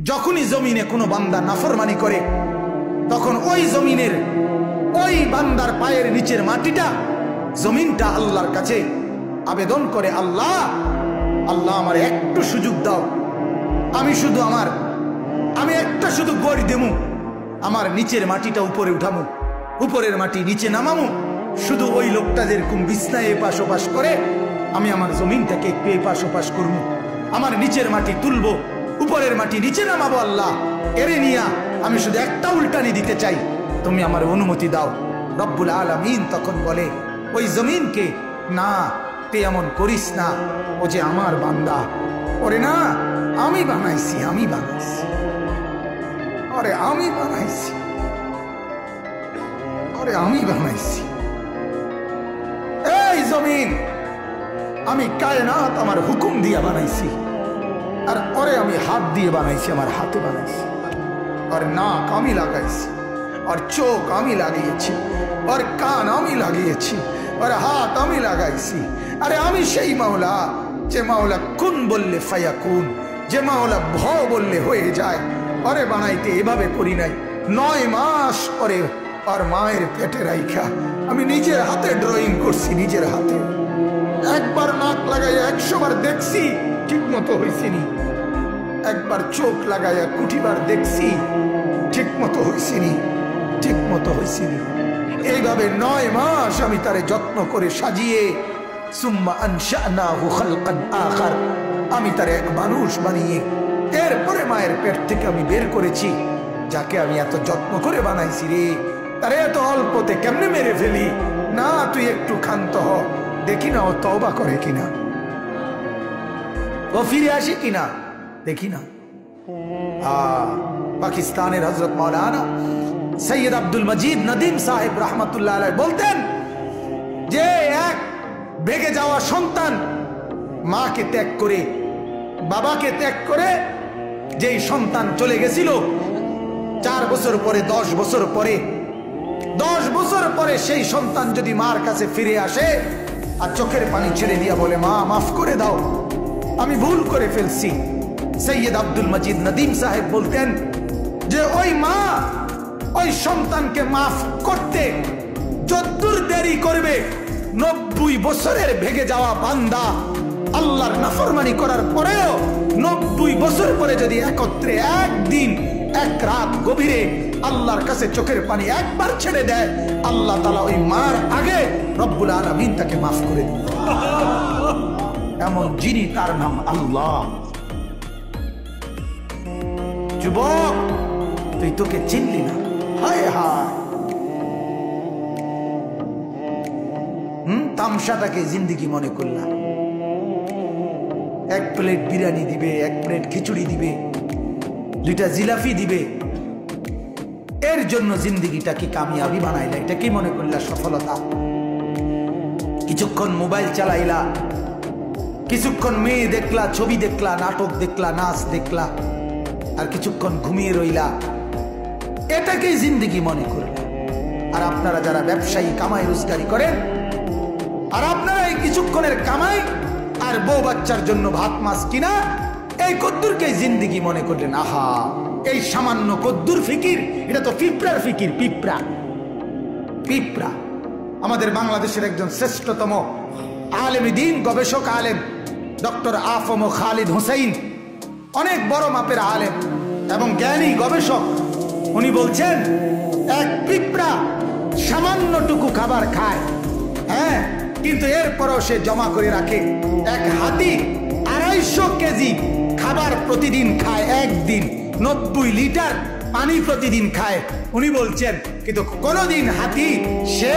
যখনই জমিনে কোনো বান্দা নাফরমানি করে তখন ওই জমিনের ওই বান্দার পায়ের নিচের মাটিটা জমিনটা আল্লাহর কাছে আবেদন করে, আল্লাহ আল্লাহ আমার একটু সুযোগ দাও, আমি একটা শুধু গড় দেবো, আমার নিচের মাটিটা উপরে উঠামু, উপরের মাটি নিচে নামামু, শুধু ওই লোকটা যেরকম বিছনায় এপাশ ওপাশ করে আমি আমার জমিনটাকে একটু এপাশ ওপাশ করবো, আমার নিচের মাটি তুলবো, উপরের মাটি নিচে নামাবো, আল্লাহ এরে নিয়া আমি শুধু একটা উল্টানি দিতে চাই, তুমি আমার অনুমতি দাও। রব্বুল আলামিন তখন বলে ওই জমিনকে, না তুই এমন করিস না, ও যে আমার বান্দা, ওরে না আমি বানাইছি, আরে আমি বানাইছি, এই জমিন আমি কায়নাত আমার হুকুম দিয়ে বানাইছি, আর ওরে আমি হাত দিয়ে বানাইছি, আমার হাতে বানাইছি, আর নাক আমি লাগাইছি, আর চোখ আমি লাগিয়েছি, আর কান আমি লাগিয়েছি, আর হাত আমি লাগাইছি। আরে আমি সেই মাওলা যে মাওলা কুন বললে ফায়াকুন, যে মাওলা ভ বললে হয়ে যায়। আরে বানাইতে এভাবে করি নাই, 9 মাস পরে আর মায়ের পেটে রাইখা আমি নিজের হাতে ড্রয়িং করছি, নিজের হাতে একবার নাক লাগাইয়া 100 বার দেখছি, ঠিক মতো হয়েছিনি, একবার চোখ লাগাইয়া কুটিবার দেখছি, ঠিক মতো হয়েছিনি। এইভাবে 9 মাস আমি তারে যত্ন করে সাজিয়ে, সুম্মা আনশানাহু খালকান আখার, আমি তারে এক মানুষ বানিয়ে এরপরে মায়ের পেট থেকে আমি বের করেছি। যাকে আমি এত যত্ন করে বানাইছি রে, তারে এত অল্পতে কেমনে মেরে ফেলি? না তুই একটু ক্ষান্ত হ, দেখি না ও তওবা করে কিনা, ও ফিরে আসে কিনা, দেখি না। পাকিস্তানের হযরত মাওলানা সৈয়দ আব্দুল মজিদ নদীম সাহেব রহমতুল্লাহ আলাইহি বলতেন যে এক ভেগে যাওয়া সন্তান মাকে ত্যাগ করে, বাবাকে ত্যাগ করে যেই সন্তান চলে গেছিল, 4 বছর পরে 10 বছর পরে 10 বছর পরে সেই সন্তান যদি মার কাছে ফিরে আসে আর চোখের পানি ছেড়ে দিয়া বলে, মা মাফ করে দাও, আমি ভুল করে ফেলছি, সৈয়দ আব্দুল মজিদ নদীম সাহেব বলতেন যে ওই মা ওই সন্তানকে মাফ করতে যতদূর দেরি করবে, 90 বছরের ভেগে যাওয়া বান্দা আল্লাহর নাফরমানি করার পরেও 90 বছর পরে যদি একত্রে একদিন এক রাত গভীরে আল্লাহর কাছে চোখের পানি একবার ছেড়ে দেয়, আল্লাহ তাআলা ওই মার আগে রব্বুল আলামিন তাকে মাফ করে দিবেন। এমন যিনি, তার নাম আল্লাহ। যুবক তুই তোকে চিনলি না, হায় হায়, তামসাটাকে জিন্দেগি মনে করলাম। 1 প্লেট বিরিয়ানি দিবে, 1 প্লেট খিচুড়ি দিবে, 2টা জিলাপি দিবে, এর জন্য জিন্দেগিটাকে কামিয়াবি বানাইলা, এটা কি মনে করলা সফলতা? কিছুক্ষণ মোবাইল চালাইলা, কিছুক্ষণ মেয়ে দেখলা, ছবি দেখলা, নাটক দেখলা, নাচ দেখলা, আর কিছুক্ষণ ঘুমিয়ে রইলা, এটাকেই জিন্দেগি মনে করলা। আর আপনারা যারা ব্যবসায়ী কামাই রোজগারি করেন, আর আপনারা এই কিছুক্ষণের কামাই আর বউ বাচ্চার জন্য ভাত মাছ কিনা, এই কদ্দুরকেই জিন্দেগি মনে করলেন। আহা, এই সামান্য কদ্দুর ফিকির, এটা তো পিঁপড়ার ফিকির, পিঁপড়া। আমাদের বাংলাদেশের একজন শ্রেষ্ঠতম আলেমে দ্বীন, গবেষক আলেম ডক্টর আফম খালিদ হোসেন, অনেক বড় মাপের আলেম এবং জ্ঞানী গবেষক, উনি বলছেন এক পিঁপড়া সামান্যটুকু খাবার খায়, হ্যাঁ, কিন্তু এরপরও সে জমা করে রাখে। এক হাতি 250 কেজি খাবার প্রতিদিন খায়, একদিন 90 লিটার পানি প্রতিদিন খায়। উনি বলছেন কিন্তু কোনদিন হাতি সে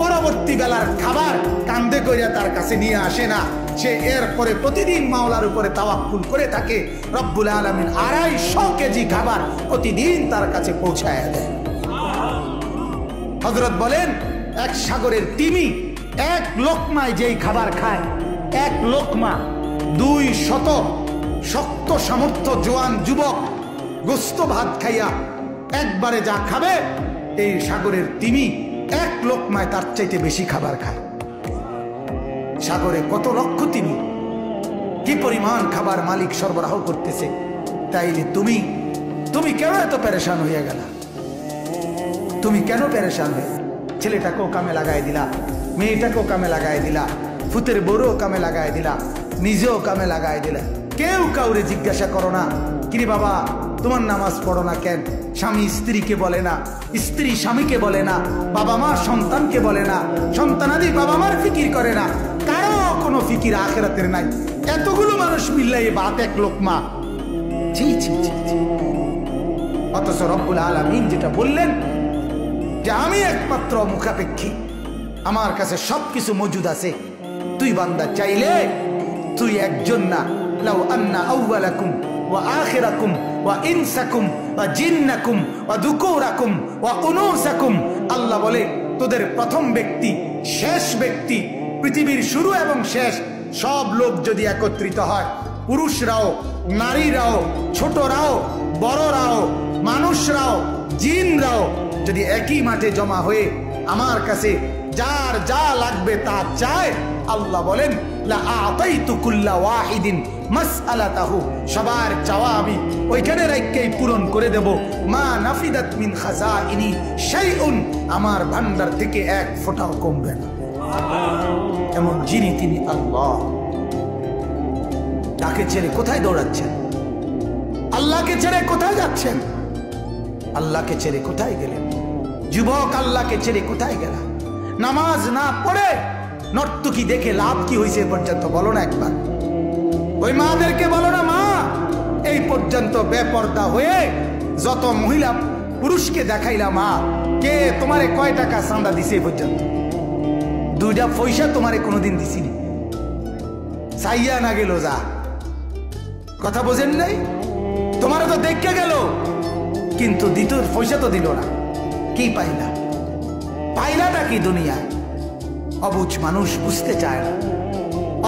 পরবর্তী বেলার খাবার কান্দে করিয়া তার কাছে নিয়ে আসে না, সে এরপরে প্রতিদিন মাওলার উপরে তাওয়াক্কুল করে থাকে। রব্বুল আলামিন 250 কেজি খাবার প্রতিদিন তার কাছে পৌঁছায় দেয়। হযরত বলেন এক সাগরের তিমি 1 লোকমায় যেই খাবার খায়, 1 লোকমা 200 শক্ত সামর্থ্য জোয়ান যুবক গোস্ত ভাত খাইয়া একবারে যা খাবে, এই সাগরের তিমি 1 লোকমায় তার চাইতে বেশি খাবার খায়। সাগরে কত লক্ষ তিমি, কি পরিমাণ খাবার মালিক সরবরাহ করতেছে, তাইলে তুমি তুমি কেন এত পেরেশান হইয়া গেলা? তুমি কেন পেরেশান হয়ে? ছেলেটাকেও কামে লাগাই দিলা, মেয়েটাকেও কামে লাগাই দিলা, ফুতের বড়ও কামে লাগাই দিলা, নিজেও কামে লাগাই দিলা। কেউ কাউরে জিজ্ঞাসা করো না, কিরে বাবা তোমার নামাজ পড়ো না কেন? স্বামী স্ত্রীকে বলে না, স্ত্রী স্বামীকে বলে না, বাবা মা সন্তানকে বলে না, সন্তানাদি বাবা মার ফিকির করে না, কারো কোনো ফিকির আখিরাতের নাই। এতগুলো মানুষ মিল্লাই বাত এক লোকমা। জি জি জি জি। অথচ রব্বুল আলামিন যেটা বললেন যে আমি একমাত্র মুখাপেক্ষী, আমার কাছে সবকিছু মজুদ আছে। তুই বান্দা চাইলে তুই একজন না, লাউ আন্না আউয়ালাকুম ওয়া আখিরাকুম ওয়া ইনসাকুম ওয়া জিন্নাকুম ওয়া দুকুরাকুম ওয়া উনুসাকুম, আল্লাহ বলে তোদের প্রথম ব্যক্তি, শেষ ব্যক্তি, পৃথিবীর শুরু এবং শেষ সব লোক যদি একত্রিত হয়, পুরুষরাও, নারীরাও, ছোটরাও, বড়রাও, মানুষরাও, জিনরাও যদি একই মাঠে জমা হয়ে আমার কাছে যার যা লাগবে তা চায়, আল্লাহ বলেন লা আতাইতু কুল্লা ওয়াহিদিন মাসআলাতাহু, সবার চাওয়া আমি ওইখানে রাখকেই পূরণ করে দেব। মা নাফিদাত মিন খাজাইনি শাইউন, আমার ভান্ডার থেকে এক ফোঁটাও কমবে না। এমন যিনি তিনি আল্লাহ। তাকে ছেড়ে কোথায় দৌড়াচ্ছেন? আল্লাহকে ছেড়ে কোথায় যাচ্ছেন? আল্লাহকে ছেড়ে কোথায় গেলেন? যুবক আল্লাহকে ছেড়ে কোথায় গেল? নামাজ না পড়ে নর্তকী দেখে লাভ কি হয়েছে পর্যন্ত বলো না একবার। ওই মাদেরকে বলো না, মা এই পর্যন্ত বেপর্দা হয়ে যত মহিলা পুরুষকে দেখাইলা, মা কে তোমারে কয় টাকা চাঁদা দিছে এই পর্যন্ত? 2টা পয়সা তোমারে কোনোদিন দিছিনি, চাইয়া না গেল যা। কথা বোঝেন নাই? তোমার তো দেখে গেল, কিন্তু দ্বিতীয় পয়সা তো দিল না। কি পাইলা? পাইলাটা কি দুনিয়া? অবুঝ মানুষ বুঝতে চায় না,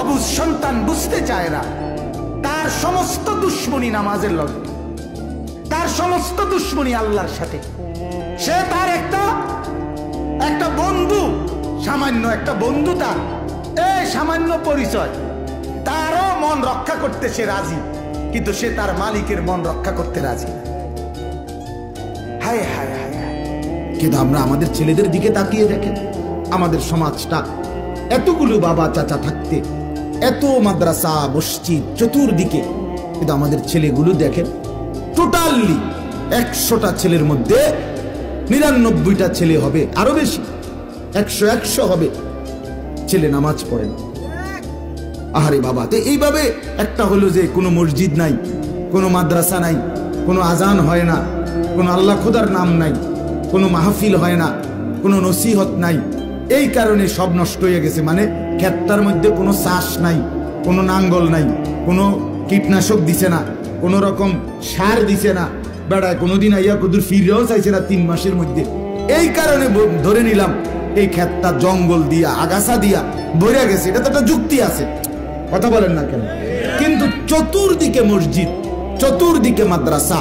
অবুঝ সন্তান বুঝতে চায় না। তার সমস্ত দুশ্মনী নামাজের লগে, তার সমস্ত দুশ্মনী আল্লাহর সাথে। সে তার একটা বন্ধু, সামান্য একটা বন্ধু, তার এই সামান্য পরিচয়, তারও মন রক্ষা করতে সে রাজি, কিন্তু সে তার মালিকের মন রক্ষা করতে রাজি। হায় হায় হায়। কিন্তু আমরা আমাদের ছেলেদের দিকে তাকিয়ে দেখেন, আমাদের সমাজটা এতগুলো বাবা চাচা থাকতে, এত মাদ্রাসা মসজিদ চতুর্দিকে, কিন্তু আমাদের ছেলেগুলো দেখেন টোটালি 100টা ছেলের মধ্যে 99টা ছেলে হবে, আরো বেশি 100 হবে ছেলে নামাজ পড়ে না। আহারে বাবা, তো এইভাবে একটা হলো যে কোনো মসজিদ নাই, কোনো মাদ্রাসা নাই, কোনো আজান হয় না, কোনো আল্লাহ খোদার নাম নাই, কোনো মাহফিল হয় না, কোনো নসিহত নাই। এই কারণে সব নষ্ট হয়ে গেছে। মানে ক্ষেতটার মধ্যে কোনো চাষ নাই, কোনো নাঙ্গল নাই, কোনো কীটনাশক দিছে না, কোনো রকম সার দিছে না, বেড়ায় কোনোদিন আইয়া কদুর ফিরেও চাইছে না 3 মাসের মধ্যে। এই কারণে ধরে নিলাম এই ক্ষেতটা জঙ্গল দিয়া আগাছা দিয়া ভরে গেছে। এটা তো একটা যুক্তি আছে, কথা বলেন না কেন? কিন্তু চতুর্দিকে মসজিদ, চতুর্দিকে মাদ্রাসা,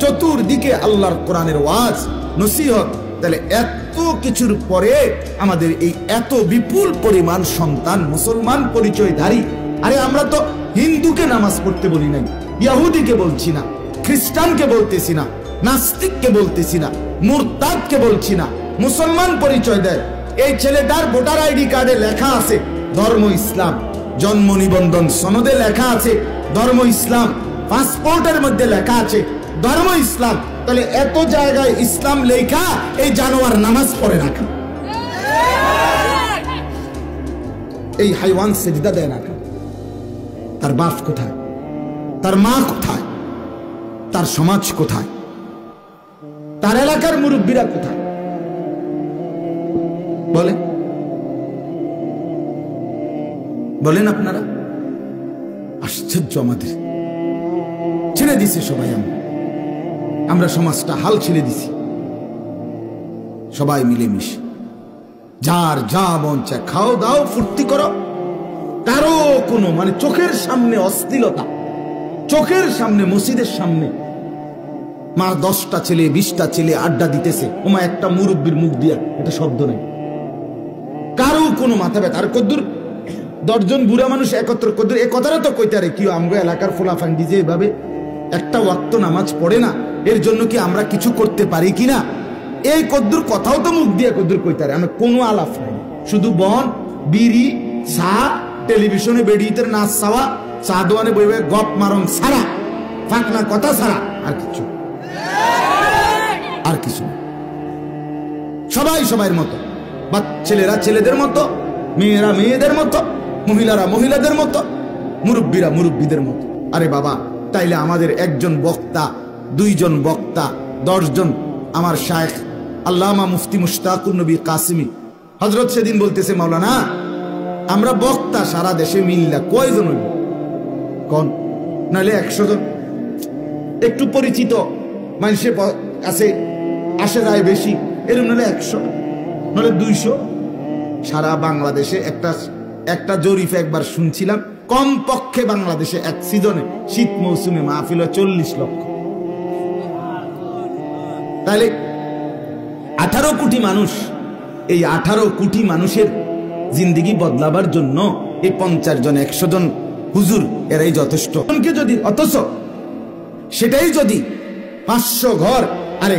চতুর্দিকে আল্লাহর কোরআনের ওয়াজ নসিহত, তাহলে এত কিছুর পরে আমাদের এই এত বিপুল পরিমাণ সন্তান মুসলমান পরিচয়ধারী। আরে আমরা তো হিন্দুকে নামাজ পড়তে বলি নাই, ইহুদিকে বলছি না, খ্রিস্টানকে বলতেছি না, নাস্তিককে বলতেছি না, মুরতাদকে বলছি না, মুসলমান পরিচয় দেয়। এই ছেলেটার ভোটার আইডি কার্ডে লেখা আছে ধর্ম ইসলাম, জন্ম নিবন্ধন সনদে লেখা আছে ধর্ম ইসলাম, পাসপোর্টের মধ্যে লেখা আছে ধর্ম ইসলাম। তাহলে এত জায়গায় ইসলাম লেখা, এই জানোয়ার নামাজ পড়ে না কেন? এই হাইওয়ান সেজদা দেয় না কেন? তার বাপ কোথায়? তার মা কোথায়? তার সমাজ কোথায়? তার এলাকার মুরব্বীরা কোথায়? বলেন আপনারা। আশ্চর্য, আমাদের ছেড়ে দিছে সবাই। আমরা সমাজটা হাল ছেড়ে দিছি, সবাই মিলেমিশে যার যা মন চায় খাও দাও ফুর্তি করো। কারো কোনো মানে চোখের সামনে অশ্লীলতা, চোখের সামনে মসজিদের সামনে মা 10টা ছেলে 20টা ছেলে আড্ডা দিতেছে, ওমা একটা মুরব্বীর মুখ দিয়া এটা শব্দ নেই। কারো কোনো মাথা ব্যথা। আর কদ্দুর 10 জন বুড়া মানুষ একত্র কদ্দুর, এ কথাটা তো কইতারে কি আমগো এলাকার ফোলাফান্ডি যে এভাবে একটা ওয়াক্ত নামাজ পড়ে না, এর জন্য কি আমরা কিছু করতে পারি কিনা? এই কদ্দুর কথাও তো মুখ দিয়ে কদ্দুর কইতে পারে, আমি কোনো আলাপ নাই, শুধু বন বিড়ি চা, টেলিভিশনে বেডিতে নাচ চাওয়া, চা দোয়ানে বই বই গপ মারং ছাড়া, ফাঁকনা কথা ছাড়া আর কিছু না। সবাই সবার মতো, বা ছেলেরা ছেলেদের মতো, মেয়েরা মেয়েদের মতো, মহিলারা মহিলাদের মতো, মুরব্বীরা মুরব্বীদের মতো। আরে বাবা, তাইলে আমাদের একজন বক্তা, দুইজন বক্তা, 10 জন, আমার শায়েখ আল্লামা মুফতি মুশতাকুর নবী কাসিমি হযরত সেদিন বলতেছে, মাওলানা আমরা বক্তা সারা দেশে মিল্লা কয়জন হইব কোন? নাহলে 100 জন, একটু পরিচিত মানুষের কাছে আসে যায় বেশি, এরকম নাহলে 100, নাহলে 200। সারা বাংলাদেশে একটা জরিফে একবার শুনছিলাম, কমপক্ষে বাংলাদেশে এক সিজনে শীত মৌসুমে মাহফিল 40 লক্ষ। তাহলে 18 কোটি মানুষ, এই 18 কোটি মানুষের জিন্দেগি বদলাবার জন্য এই 50 জন 100 জন হুজুর এরাই যথেষ্ট। যদি অথচ সেটাই যদি 500 ঘর, আরে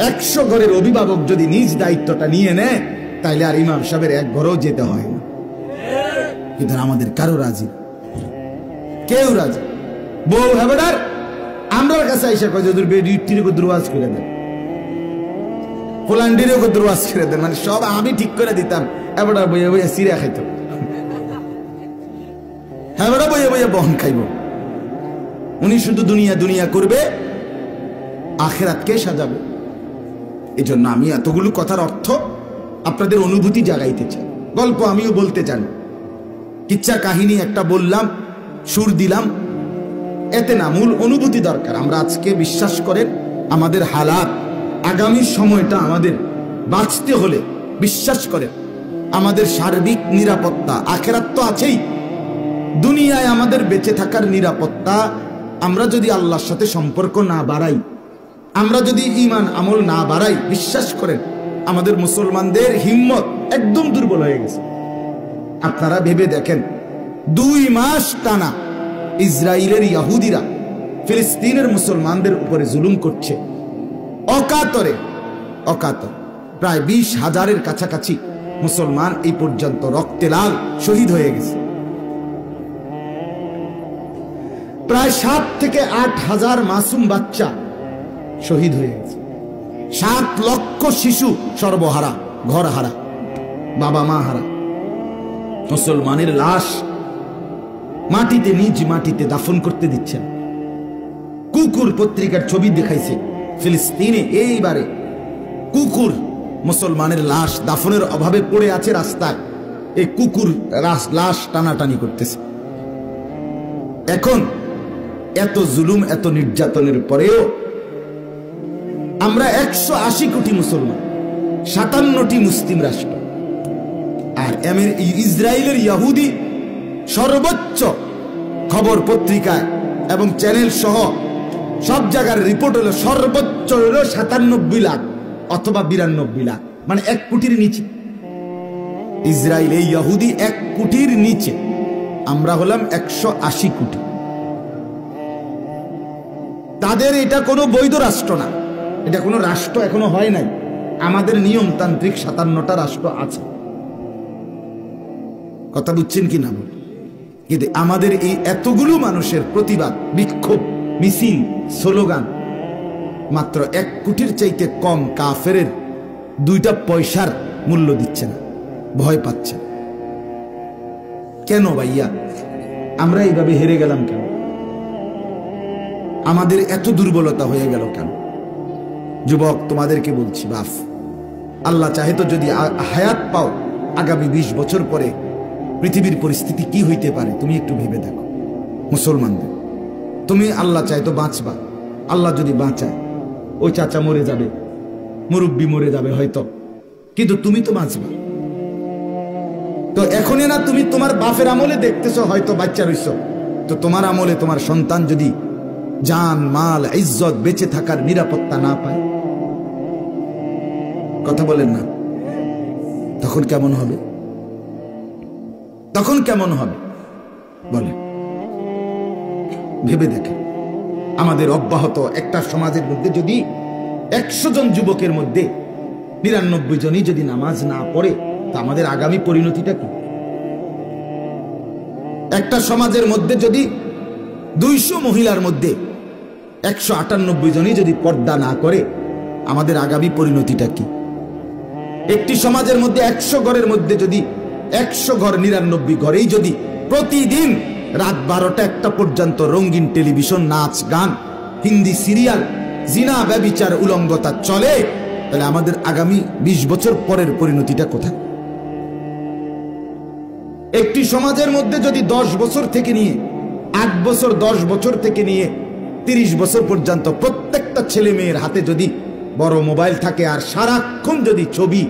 100 ঘরের অভিভাবক যদি নিজ দায়িত্বটা নিয়ে নেয়, তাইলে আর ইমাম সাহেবের এক ঘরেও যেতে হয় না। কিন্তু আমাদের কারো রাজি, কেউ রাজি। বউ হেবেডার আমরার কাছে আইসা কয় যদি বেডিটির দ্রুয়াজ করে দেন, পোল্যান্ডেরও দ্রুয়াজ করে দেন, মানে সব আমি ঠিক করে দিতাম। হেবেডার বইয়ে বইয়ে সিরিয়া খাইত, হেবেডা বইয়ে বইয়ে বহন খাইব। উনি শুধু দুনিয়া দুনিয়া করবে, আখেরাতকে সাজাবে। এই জন্য আমি এতগুলো কথার অর্থ আপনাদের অনুভূতি জাগাইতে চাই। গল্প আমিও বলতে চান, কিচ্ছা কাহিনী একটা বললাম, সুর দিলাম, এতে না, মূল অনুভূতি দরকার। আমরা আজকে বিশ্বাস করেন আমাদের হালাত, আগামী সময়টা আমাদের বাঁচতে হলে বিশ্বাস করেন আমাদের সার্বিক নিরাপত্তা, আখেরাত তো আছেই, দুনিয়ায় আমাদের বেঁচে থাকার নিরাপত্তা আমরা যদি আল্লাহর সাথে সম্পর্ক না বাড়াই, আমরা যদি ঈমান আমল না বাড়াই, বিশ্বাস করেন আমাদের মুসলমানদের হিম্মত একদম দুর্বল হয়ে গেছে। আপনারা ভেবে দেখেন, 2 মাস টানা ইসরায়েলের ইহুদিরা ফিলিস্তিনের মুসলমানদের উপরে জুলুম করছে অকাতরে, প্রায় 20,000-এর কাছাকাছি মুসলমান এই পর্যন্ত রক্তে লাল শহীদ হয়ে গেছে। প্রায় 7 থেকে 8 হাজার মাসুম বাচ্চা শহীদ হয়ে গেছে। 7 লক্ষ শিশু সর্বহারা, ঘর হারা, বাবা মা হারা। মুসলমানের লাশ মাটিতে, নিজ মাটিতে দাফন করতে দিচ্ছেন। কুকুর পত্রিকার ছবি দেখাইছে ফিলিস্তিনে এইবারে কুকুর মুসলমানের লাশ দাফনের অভাবে পড়ে আছে রাস্তায়, এই কুকুর লাশ টানাটানি করতেছে। এখন এত জুলুম, এত নির্যাতনের পরেও আমরা 180 কোটি মুসলমান, 57টি মুসলিম রাষ্ট্র, আর ইসরায়েলের ইহুদি সর্বোচ্চ খবর পত্রিকায় এবং চ্যানেল সহ সব জায়গার রিপোর্ট হলো সর্বোচ্চ হলো 97 লাখ অথবা 92 লাখ, মানে 1 কোটির নিচে। ইসরায়েল এই ইহুদি 1 কোটির নিচে, আমরা হলাম 180 কোটি। তাদের এটা কোনো বৈধ রাষ্ট্র না, এটা কোনো রাষ্ট্র এখনো হয় নাই। আমাদের নিয়মতান্ত্রিক 57টা রাষ্ট্র আছে, কথা বুঝছেন কি না? কিন্তু আমাদের এই এতগুলো মানুষের প্রতিবাদ, বিক্ষোভ, মিছিল, স্লোগান মাত্র 1 কোটির চাইতে কম কাফেরের 2টা পয়সার মূল্য দিচ্ছে না, ভয় পাচ্ছে। কেন ভাইয়া আমরা এইভাবে হেরে গেলাম? কেন আমাদের এত দুর্বলতা হয়ে গেল? কেন? যুবক, তোমাদেরকে বলছি, বাপ, আল্লাহ চাহে তো যদি হায়াত পাও, আগামী 20 বছর পরে পৃথিবীর পরিস্থিতি কি হইতে পারে তুমি একটু ভেবে দেখো। মুসলমানদের তুমি আল্লাহ চাই তো বাঁচবা, আল্লাহ যদি বাঁচায় ওই চাচা মরে যাবে, মুরব্বী মরে যাবে হয়তো, কিন্তু তুমি তো বাঁচবা। তো এখনই না তুমি তোমার বাপের আমলে দেখতেছো হয়তো বাচ্চা রইছ, তো তোমার আমলে তোমার সন্তান যদি জান মাল ইজ্জত বেঁচে থাকার নিরাপত্তা না পায়, কথা বলেন না, তখন কেমন হবে? তখন কেমন হবে বলে? ভেবে দেখেন। আমাদের অব্যাহত একটা সমাজের মধ্যে যদি 100 জন যুবকের মধ্যে 99 জনই যদি নামাজ না পড়ে, তা আমাদের আগামী পরিণতিটা কি? একটা সমাজের মধ্যে যদি 200 মহিলার মধ্যে 198 জনই যদি পর্দা না করে, আমাদের আগামী পরিণতিটা কি? একটি সমাজের মধ্যে 100 ঘরের মধ্যে যদি 100 ঘর 99 ঘরেই যদি প্রতিদিন রাত 12টা 1টা পর্যন্ত রঙিন টেলিভিশন, নাচ গান, হিন্দি সিরিয়াল, জিনা ব্যভিচার উলঙ্গতা চলে, তাহলে আমাদের আগামী 20 বছর পরের পরিণতিটা কোথায়? একটি সমাজের মধ্যে যদি 10 বছর থেকে নিয়ে 8 বছর, 10 বছর থেকে নিয়ে 30 বছর পর্যন্ত প্রত্যেকটা ছেলে মেয়ের হাতে যদি বড় মোবাইল থাকে আর সারাক্ষণ যদি ছবি,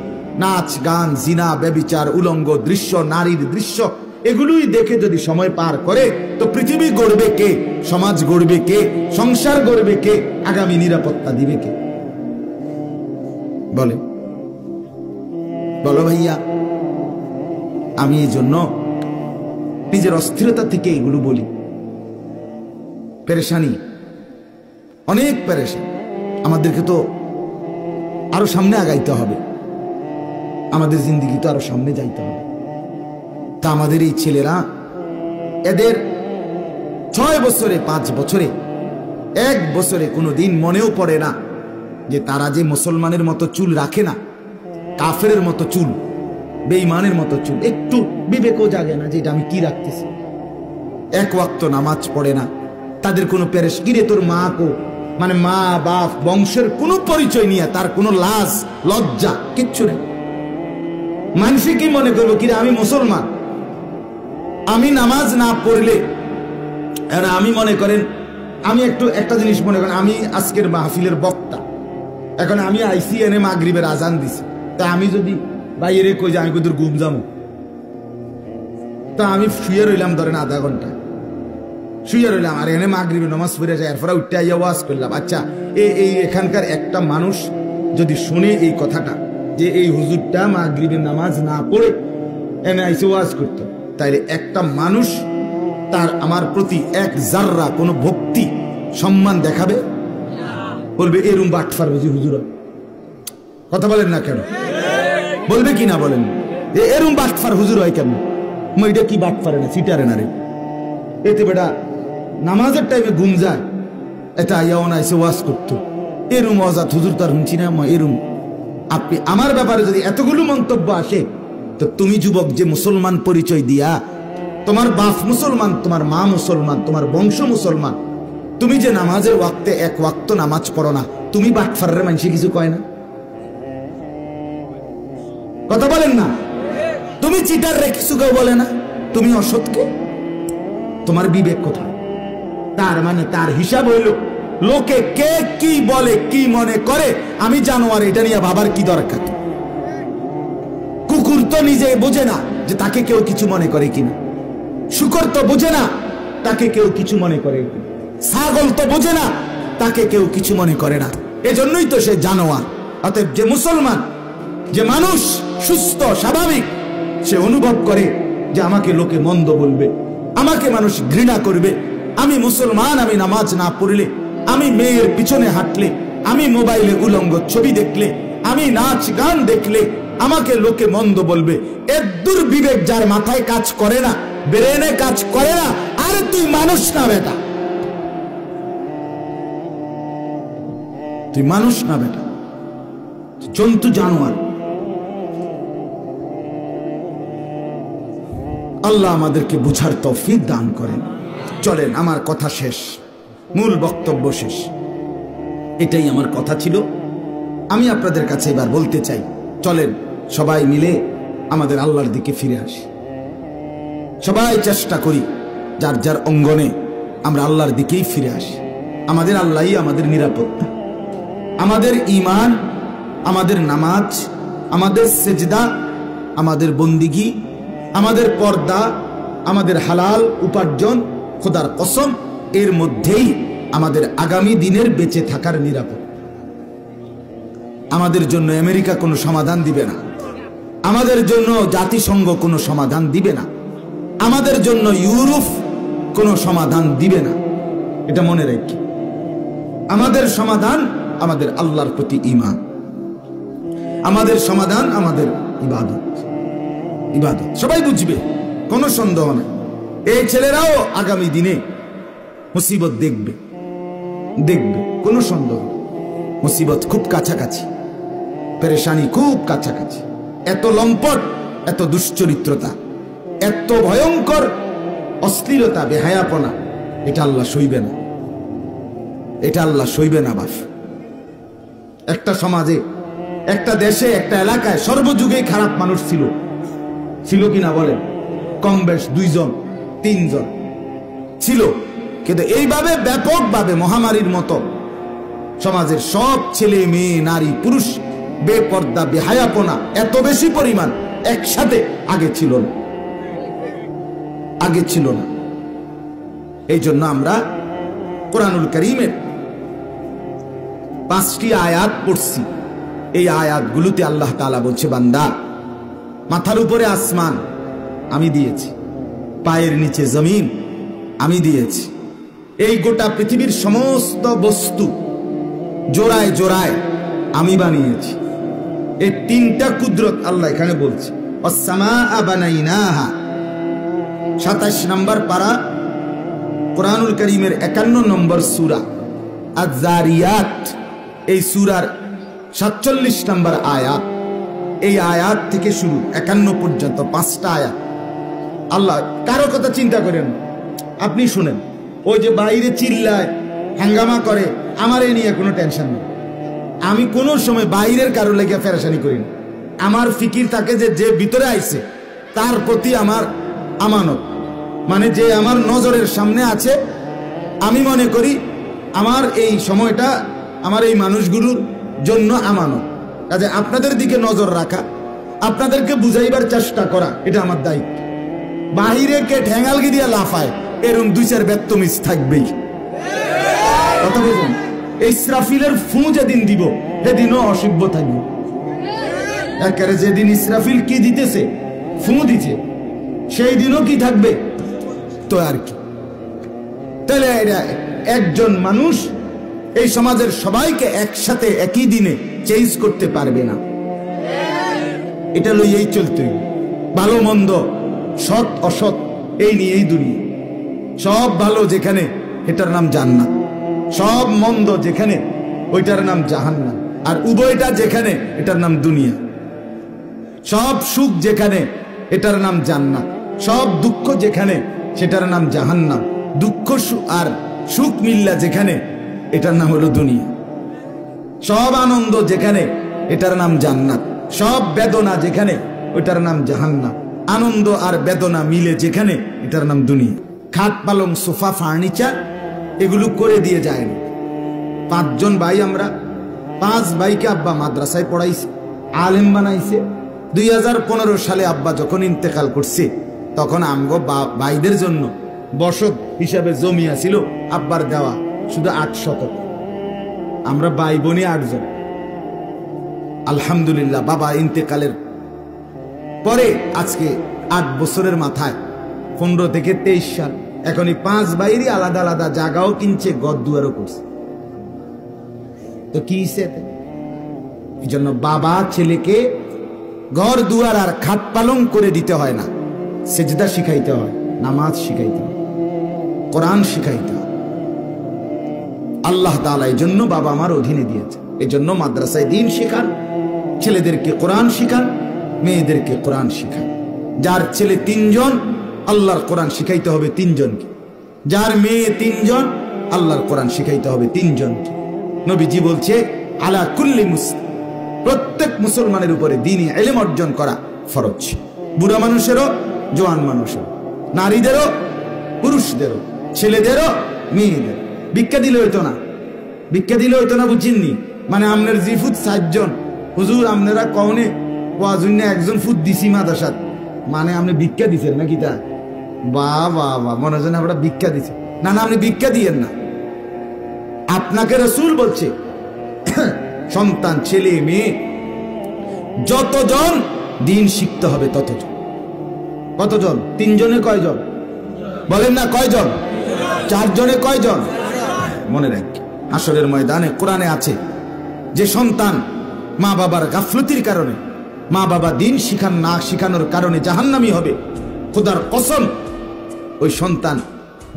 নাচ গান, জিনা ব্যভিচার, উলঙ্গ দৃশ্য, নারীর দৃশ্য এগুলোই দেখে যদি সময় পার করে, তো পৃথিবী গড়বে কে? সমাজ গড়বে কে? সংসার গড়বে কে? আগামী নিরাপত্তা দিবে কে? বলে বলো ভাইয়া। আমি এই জন্য নিজের অস্থিরতা থেকে এগুলো বলি। পেরেশানি, অনেক পেরেশান। আমাদেরকে তো আরো সামনে আগাইতে হবে, আমাদের জিন্দেগি তো আরো সামনে যাইতে হবে। তা আমাদের এই ছেলেরা, এদের 6 বছরে, 5 বছরে, 1 বছরে কোনোদিন মনেও পড়ে না যে তারা যে মুসলমানের মতো চুল রাখে না, কাফেরের মতো চুল, বেঈমানের মতো চুল, একটু বিবেকও জাগে না যে এটা আমি কি রাখতেছি। 1 ওয়াক্ত নামাজ পড়ে না। তাদের কোনো পেরেশ কিরে তোর মা কো, মানে মা বাপ বংশের কোনো পরিচয় নিয়ে তার কোনো লাজ লজ্জা কিচ্ছু নেই। মানুষে কি মনে করবো কিরে আমি মুসলমান, আমি নামাজ না পড়লে, আমি মনে করেন আমি একটা জিনিস মনে করেন, আমি আজকের মাহফিলের বক্তা, এখন আমি আইসিএনএ মাগরিবের আজান দিছি, তা আমি যদি বাইরে কই যে আমি কোথাও ঘুম যাবো, তা আমি শুয়ে রইলাম ধরেন আধা ঘন্টা শুয়ে রইলাম, আর এনে মাগরিবের নামাজ পড়ে যায়, এরপরে উঠতে আইয়া ওয়াজ করলাম। আচ্ছা, এই এখানকার একটা মানুষ যদি শুনে এই কথাটা যে এই হুজুরটা মাগরিবের নামাজ না পড়ে এনে আইসে ওয়াজ করতো, তাইলে একটা মানুষ তার আমার প্রতি 1 জাররা কোনো ভক্তি সম্মান দেখাবে? বলবে এরম বাটফার বুঝি হুজুর। কথা বলেন না কেন? বলবে কি না বলেন? এরম বাটফার হুজুর হয় কেমন? এটা কি বাটফারে না, সিটারে না রে। এতে বেটা নামাজের টাইমে ঘুম যায়, এটা আইয়াও না এসে ওয়াজ করতো, এরম অজাত হুজুর তার শুনছি না এরম। আপনি আমার ব্যাপারে যদি এতগুলো মন্তব্য আসে, তো তুমি যুবক যে মুসলমান পরিচয় দিয়া, তোমার বাপ মুসলমান, তোমার মা মুসলমান, তোমার বংশ মুসলমান, তুমি যে নামাজের ওয়াক্তে 1 ওয়াক্ত নামাজ পড়ো না, তুমি বাটফারের মানুষে কিছু কয় না? কথা বলেন না? তুমি চিটার রে কিছু কেউ বলে না? তুমি অসৎকে? তোমার বিবেক কোথায়? তার মানে তার হিসাব হইল লোকে কে কি বলে, কি মনে করে আমি জানোয়ার, এটা নিয়ে ভাবার কি দরকার? কুকুর তো নিজে বোঝে না যে তাকে কেউ কিছু মনে করে কিনা, শুকর তো বোঝে না তাকে কেউ কিছু মনে করে কিনা, ছাগল তো বোঝে না তাকে কেউ কিছু মনে করে না, এজন্যই তো সে জানোয়ার। অতএব যে মুসলমান, যে মানুষ সুস্থ স্বাভাবিক, সে অনুভব করে যে আমাকে লোকে মন্দ বলবে, আমাকে মানুষ ঘৃণা করবে, আমি মুসলমান, আমি নামাজ না পড়লে, আমি মেয়ের পিছনে হাঁটলে, আমি মোবাইলে উলঙ্গ ছবি দেখলে, আমি নাচ গান দেখলে আমাকে লোকে মন্দ বলবে। এর দুর্বিবেক যার মাথায় কাজ করে না, ব্রেনে কাজ করে না, আর তুই মানুষ না বেটা, তুই মানুষ না বেটা, জন্তু, জানোয়ার। আল্লাহ আমাদেরকে বুঝার তৌফিক দান করেন। চলেন, আমার কথা শেষ, মূল বক্তব্য শেষ। এটাই আমার কথা ছিল। আমি আপনাদের কাছে এবার বলতে চাই, চলেন সবাই মিলে আমাদের আল্লাহর দিকে ফিরে আসি। সবাই চেষ্টা করি যার যার অঙ্গনে আমরা আল্লাহর দিকেই ফিরে আসি। আমাদের আল্লাহই আমাদের নিরাপত্তা, আমাদের ঈমান, আমাদের নামাজ, আমাদের সেজদা, আমাদের বন্দিগি, আমাদের পর্দা, আমাদের হালাল উপার্জন, খোদার কসম এর মধ্যেই আমাদের আগামী দিনের বেঁচে থাকার নিরাপত্তা। আমাদের জন্য আমেরিকা কোনো সমাধান দিবে না, আমাদের জন্য জাতিসংঘ কোনো সমাধান দিবে না, আমাদের জন্য ইউরোপ কোনো সমাধান দিবে না। এটা মনে রাখি। আমাদের সমাধান আমাদের আল্লাহর প্রতি ঈমান, আমাদের সমাধান আমাদের ইবাদত। ইবাদত সবাই বুঝবে, কোনো সন্দেহ নাই। এই ছেলেরাও আগামী দিনে মুসিবত দেখবে, কোনো সন্দেহ। মুসিবত খুব কাছাকাছি, পেরেশানি খুব কাছাকাছি। এত লম্পট, এত দুশ্চরিত্রতা, এত ভয়ঙ্কর অশ্লীলতা, বেহায়াপনা, এটা আল্লাহ সইবে না, এটা আল্লাহ সইবে না। বাস একটা সমাজে, একটা দেশে, একটা এলাকায় সর্বযুগেই খারাপ মানুষ ছিল, ছিল কিনা বলেন? কম বেশ 2 জন 3 জন ছিল, কিন্তু এইভাবে ব্যাপকভাবে মহামারীর মতো সমাজের সব ছেলে মেয়ে নারী পুরুষ বেপর্দা বেহায়াপনা এত বেশি পরিমাণ একসাথে আগে ছিল না, আগে ছিল না। এই জন্য আমরা কোরআনুল কারীমের 5টি আয়াত পড়ছি। এই আয়াতগুলোতে আল্লাহ তাআলা বলছে, বান্দা, মাথার উপরে আসমান আমি দিয়েছি, পায়ের নিচে জমিন আমি দিয়েছি, এই গোটা পৃথিবীর সমস্ত বস্তু জোড়ায় জোড়ায় আমি বানিয়েছি। এই 3টা কুদরত আল্লাহ এখানে বলছে। আসসামাআ বানাইনাহা, 27 নম্বর পারা, কোরআনুল কারীমের 51 নম্বর সূরা আয-যারিয়াত। এই সূরার 47 নম্বর আয়াত। এই আয়াত থেকে শুরু 51 পর্যন্ত 5টা আয়াত। আল্লাহ কারো কথা চিন্তা করেন, আপনি শুনেন। ওই যে বাইরে চিল্লায় হাঙ্গামা করে, আমার এ নিয়ে কোনো টেনশন নেই। আমি কোনো সময় বাইরের কারো লেগে পেরেশানি করি না। আমার ফিকির থাকে যে যে ভিতরে আইছে তার প্রতি আমার আমানত, মানে যে আমার নজরের সামনে আছে, আমি মনে করি আমার এই সময়টা আমার এই মানুষগুলোর জন্য আমানত। কাজে আপনাদের দিকে নজর রাখা, আপনাদেরকে বুঝাইবার চেষ্টা করা, এটা আমার দায়িত্ব। বাহিরে কে ঠ্যাঙ্গালগি দিয়ে লাফায়, এরকম 2-4 ব্যক্তমিস থাকবেই। কথা বুঝুন, ইসরাফিলের ফু যেদিন দিব সেদিনও অসভ্য থাকবে। একেবারে যেদিন ইসরাফিল কি দিতেছে, ফু দিছে, সেই দিনও কি থাকবে তো আর কি। তাহলে একজন মানুষ এই সমাজের সবাইকে একসাথে একই দিনে চেঞ্জ করতে পারবে না। এটা লইয়েই চলতে, ভালো মন্দ, সৎ অসৎ, এই নিয়েই দুনিয়া। সব ভালো যেখানে এটার নাম জান্নাত, সব মন্দ যেখানে ওইটার নাম জাহান্নাম, আর উভয়টা যেখানে এটার নাম দুনিয়া। সব সুখ যেখানে এটার নাম জান্নাত, সব দুঃখ যেখানে সেটার নাম জাহান্নাম। দুঃখ আর সুখ মিল্লা যেখানে এটার নাম হলো দুনিয়া। সব আনন্দ যেখানে এটার নাম জান্নাত, সব বেদনা যেখানে ওইটার নাম জাহান্নাম। আনন্দ আর বেদনা মিলে যেখানে এটার নাম দুনিয়া। খাট পালং সোফা ফার্নিচার এগুলো করে দিয়ে যায়নি। 5 জন ভাই, আমরা 5 ভাইকে আব্বা মাদ্রাসায় পড়াইছে, আলেম বানাইছে। 2015 সালে আব্বা যখন ইন্তেকাল করছে, তখন আমগো ভাইদের জন্য বসত হিসাবে জমি ছিল আব্বার দেওয়া শুধু 8 শতক। আমরা ভাই বোনে 8 জন। আলহামদুলিল্লাহ, বাবা ইন্তেকালের পরে আজকে 8 বছরের মাথায় 15 থেকে 23 সাল, এখন এই 5 ভাইয়েরই আলাদা আলাদা জায়গাও কিনছে, ঘর দুয়ারও করছে। তো কি এই জন্য বাবা ছেলেকে ঘর দুয়ার আর খাট পালং করে দিতে হয় না, সেজদা শিখাইতে হয়, নামাজ শিখাইতে হয়, কোরআন শিখাইতে হয়। আল্লাহ তাআলা এই জন্য বাবা আমার অধীনে দিয়েছে। এই জন্য মাদ্রাসায় দ্বীন শেখান, ছেলেদেরকে কোরআন শিখান, মেয়েদেরকে কোরআন শিখান। যার ছেলে 3 জন, আল্লাহর কোরআন শিখাইতে হবে 3 জনকে। যার মেয়ে 3 জন, আল্লাহর কোরআন শিখাইতে হবে 3 জনকে। নবীজি বলছে, আলা কুল্লি মুসলিম, প্রত্যেক মুসলমানের উপরে দ্বীনি ইলম অর্জন করা ফরজ। বুড়া মানুষেরও, জওয়ান মানুষেরও, নারীদেরও, পুরুষদেরও, ছেলেদেরও, মেয়েদের। ভিক্ষা দিলে হইতো না, ভিক্ষা দিলে হইতো না, বুঝিননি? মানে আমনের জি ফুট 7 জন, হুজুর আপনারা কওনে ওয়াজুন্নে 1 জন ফুট দিছি মাদ্রাসাত, মানে আপনি ভিক্ষা দিছেন নাকি? তা বাহ বাহ বাহ, মনে হয় আপনারা ভিক্ষা দিছে। না না, আপনি ভিক্ষা দিয়েন না। আপনাকে রাসূল বলছে, সন্তান ছেলে মেয়ে যতজন দিন শিখতে হবে ততজন। কতজন? 3 জনে কয়জন? বলেন না কয়জন? 4 জনে কয়জন? মনে রাখ, হাসরের ময়দানে কোরআনে আছে যে সন্তান মা বাবার গাফলতির কারণে, মা বাবা দিন না শিখানোর কারণে জাহান্নামী হবে, খোদার কসম ওই সন্তান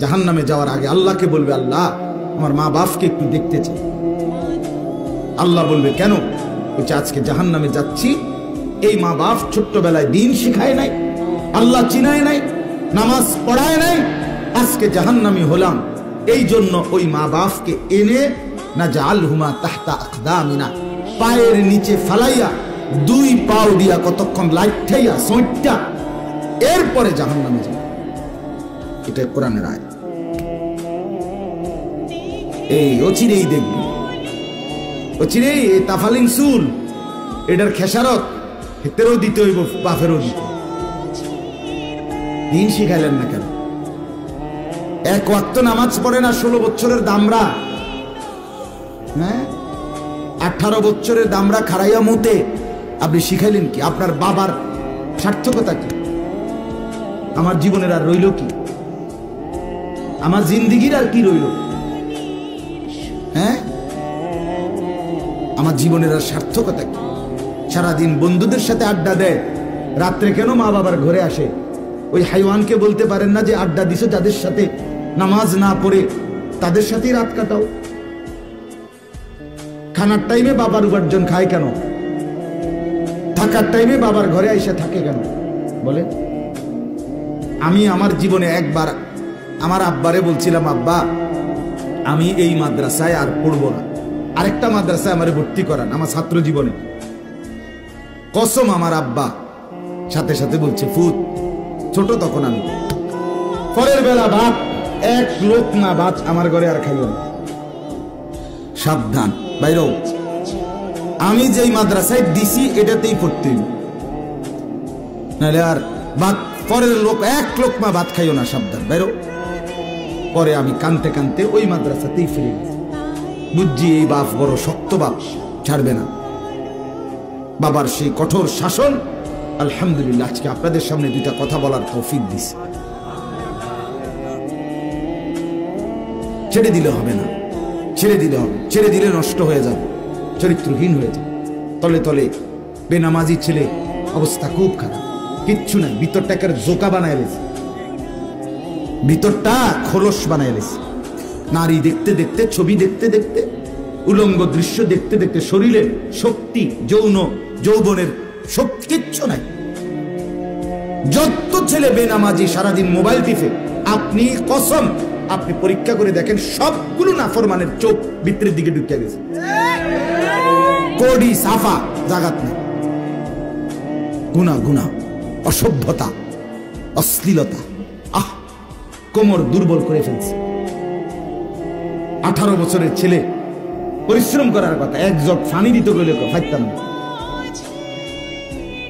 জাহান্নামে যাওয়ার আগে আল্লাহকে বলবে, আল্লাহ আমার মা বাপকে একটু দেখতে চাই। আল্লাহ বলবে কেন? বলছে আজকে জাহান্নামে যাচ্ছি, এই মা বাপ ছোট্টবেলায় দিন শিখায় নাই, আল্লাহ চিনায় নাই, নামাজ পড়ায় নাই, আজকে জাহান্নামী হলাম। এই জন্য ওই মা বাপকে এনে না জাআলহুমা তাহতা আকদামিনা, পায়ের নিচে ফালাইয়া দুই পাও দিয়া কতক্ষণ লাইঠাইয়া সোঁটটা এরপরে জাহান্নামে যাবে। এটা কোরআনের আয়াত। এই অচিরেই দেখবি, অচিরেই এই তাফালিং চুল এটার খেসারত হেতেরও দিতে হইব, বাপেরও দিতে। দিন শিখাইলেন না কেন? এক ওয়াক্ত নামাজ পড়ে না 16 বছরের দামরা, হ্যাঁ 18 বছরের দামরা খারাইয়া মতে, আপনি শিখাইলেন কি? আপনার বাবার সার্থকতা কি? আমার জীবনের আর রইল কি? আমার জিন্দিগির আর কি রইল? হ্যাঁ আমার জীবনের আর সার্থকতা কি? সারাদিন বন্ধুদের সাথে আড্ডা দেয়, রাত্রে কেন মা বাবার ঘরে আসে? ওই হাইওয়ানকে বলতে পারেন না যে আড্ডা দিছো যাদের সাথে নামাজ না পড়ে তাদের সাথেই রাত কাটাও? খানার টাইমে বাবার উপার্জন খায় কেন? থাকার টাইমে বাবার ঘরে আইসা থাকে কেন? বলে আমি আমার জীবনে একবার আমার আব্বারে বলছিলাম, আব্বা আমি এই মাদ্রাসায় আর পড়বো না, আরেকটা মাদ্রাসায় আমারে ভর্তি করান আমার ছাত্র জীবনে। কসম আমার আব্বা সাথে সাথে বলছে, ফুত ছোট তখন আমি, পরের বেলা ভাত এক লোক না ভাত আমার ঘরে আর খাইও না, সাবধান বাইর। আমি যেই মাদ্রাসায় দিছি এটাতেই পড়তে, নাহলে আর ভাত পরের লোক এক লোক মা ভাত খাইও না, সাবধান বাইর। পরে আমি কানতে কানতে ওই মাদ্রাসাতেই ফিরে গেছি। বুঝছি এই বাপ বড় শক্ত বাপ, ছাড়বে না। বাবার সেই কঠোর শাসন আলহামদুলিল্লাহ আজকে আপনাদের সামনে দুইটা কথা বলার তৌফিক দিছে। ছেড়ে দিলে হবে না, ছেড়ে দিলে হবে, ছেড়ে দিলে নষ্ট হয়ে যাবে, চরিত্রহীন হয়ে যাবে। তলে তলে বেনামাজি ছেলে, অবস্থা খুব খারাপ, কিচ্ছু নাই, ভিতরটাকে জোকা বানায় লেছে, ভিতরটা খোলস বানায় লেছে। নারী দেখতে দেখতে, ছবি দেখতে দেখতে, উলঙ্গ দৃশ্য দেখতে দেখতে শরীরে শক্তি, যৌবনের শক্তি কিচ্ছু নাই। যত ছেলে বেনামাজি সারাদিন মোবাইল টিপে, আপনি কসম আপনি পরীক্ষা করে দেখেন সবগুলো নাফরমানের চোখ ভিতরের দিকে ঢুকে গেছে, কোডি সাফা জাগাত নেই। গুনাহ, অসভ্যতা, অশ্লীলতা, কোমর দুর্বল করে ফেলছে। 18 বছরের ছেলে পরিশ্রম করার কথা, এক জগ ফানি দিতে গেলে ফাইতাম না,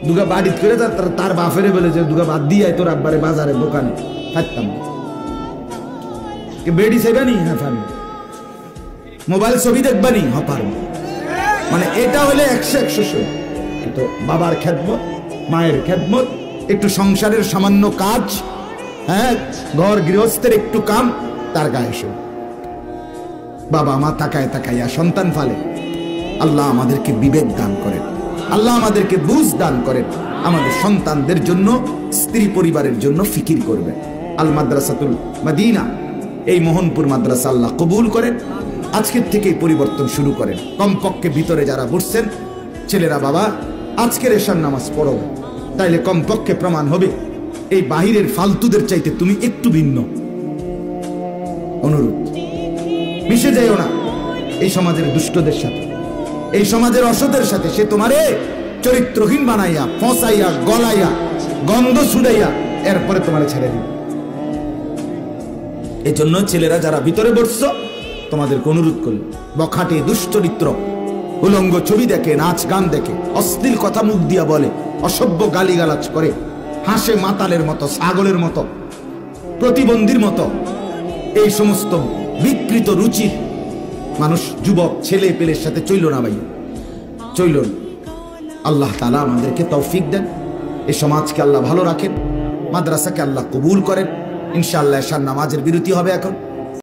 দুগা বাড়িত করে তার বাপেরে বলে যে দুগা বাদ দিয়ে তোর আব্বারে বাজারে দোকানে, ফাইতাম না। বেডি সেবানি, হ্যাঁ ফানি। মোবাইল ছবি দেখবানি, হ্যাঁ পারবো। মানে এটা হলে 100 কিন্তু বাবার খেদমত, মায়ের খেদমত, একটু সংসারের সামান্য কাজ, হ্যাঁ ঘর গৃহস্থের একটু কাম, তার গায়ে শো। বাবা মা তাকায় তাকাইয়া সন্তান ফালে। আল্লাহ আমাদেরকে বিবেক দান করেন, আল্লাহ আমাদেরকে বুঝ দান করেন, আমাদের সন্তানদের জন্য, স্ত্রী পরিবারের জন্য ফিকির করবেন। আল মাদ্রাসাতুল মদিনা, এই মোহনপুর মাদ্রাসা আল্লাহ কবুল করেন। আজকের থেকেই পরিবর্তন শুরু করেন। কমপক্ষে ভিতরে যারা বসছেন ছেলেরা, বাবা আজকের এশার নামাজ পড়ো, তাইলে কমপক্ষে প্রমাণ হবে এই বাহিরের ফালতুদের চাইতে তুমি একটু ভিন্ন। অনুরোধ, মিশে যাইও না এই সমাজের দুষ্টদের সাথে, এই সমাজের অসতের সাথে। সে তোমারে চরিত্রহীন বানাইয়া, ফসাইয়া, গলাইয়া, গন্ধ ছুড়াইয়া এরপরে তোমারে ছেড়ে দিবে। এই জন্য ছেলেরা যারা ভিতরে বসছ, তোমাদেরকে অনুরোধ করল, বখাটে দুশ্চরিত্র, উলঙ্গ ছবি দেখে, নাচ গান দেখে, অশ্লীল কথা মুখ দিয়া বলে, অসভ্য গালিগালাজ করে, হাসে মাতালের মতো, ছাগলের মতো, প্রতিবন্ধীর মতো, এই সমস্ত বিকৃত রুচির মানুষ, যুবক ছেলে পেলের সাথে চইল না ভাই, চইল না। আল্লাহ তাআলা আমাদেরকে তৌফিক দেন, এই সমাজকে আল্লাহ ভালো রাখেন, মাদ্রাসাকে আল্লাহ কবুল করেন। ইনশাআল্লাহ এশার নামাজের বিরতি হবে এখন।